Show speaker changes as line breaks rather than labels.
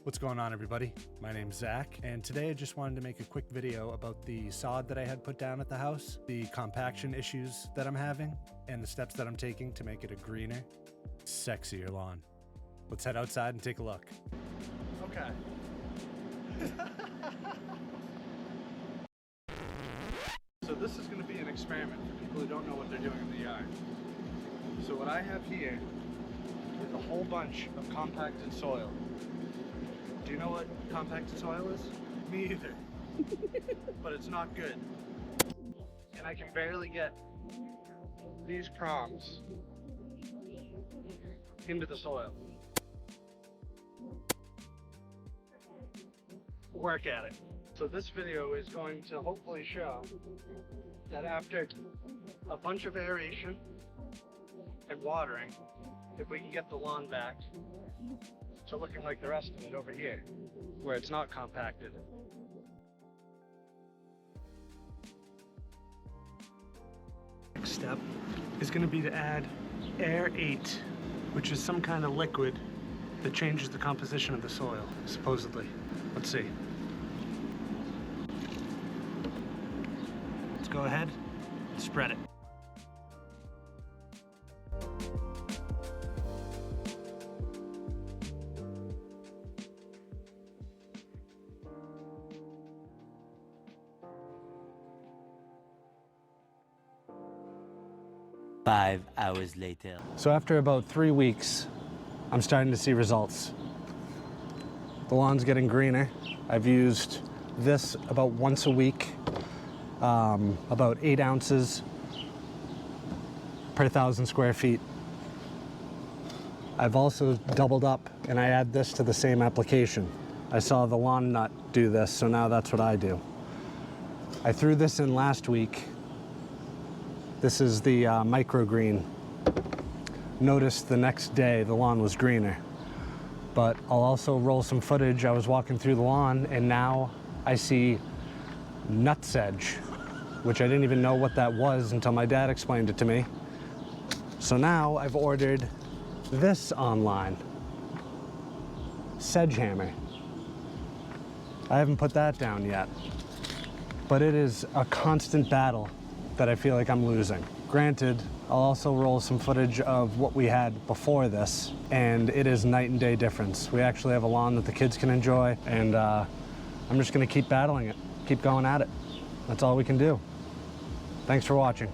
What's going on, everybody? My name's Zach, and today I just wanted to make a quick video about the sod that I had put down at the house, the compaction issues that I'm having, and the steps that I'm taking to make it a greener, sexier lawn. Let's head outside and take a look. Okay. So this is going to be an experiment for people who don't know what they're doing in the yard. So what I have here is a whole bunch of compacted soil. Do you know what compacted soil is? Me either. But it's not good. And I can barely get these prongs into the soil. Work at it. So this video is going to hopefully show that after a bunch of aeration and watering, if we can get the lawn back to looking like the rest of it over here, where it's not compacted. Next step is going to be to add Air 8, which is some kind of liquid that changes the composition of the soil, supposedly. Let's see. Let's go ahead and spread it.
Five hours later.
So after about 3 weeks, I'm starting to see results. The lawn's getting greener. I've used this about once a week, about 8 ounces per 1,000 square feet. I've also doubled up and I add this to the same application. I saw the lawn nut do this, so now that's what I do. I threw this in last week. This is the micro-green. Noticed the next day the lawn was greener. But I'll also roll some footage. I was walking through the lawn and now I see nutsedge, which I didn't even know what that was until my dad explained it to me. So now I've ordered this online, sedge hammer. I haven't put that down yet, but it is a constant battle that I feel like I'm losing. Granted, I'll also roll some footage of what we had before this, and it is night and day difference. We actually have a lawn that the kids can enjoy, and I'm just gonna keep battling it, keep going at it. That's all we can do. Thanks for watching.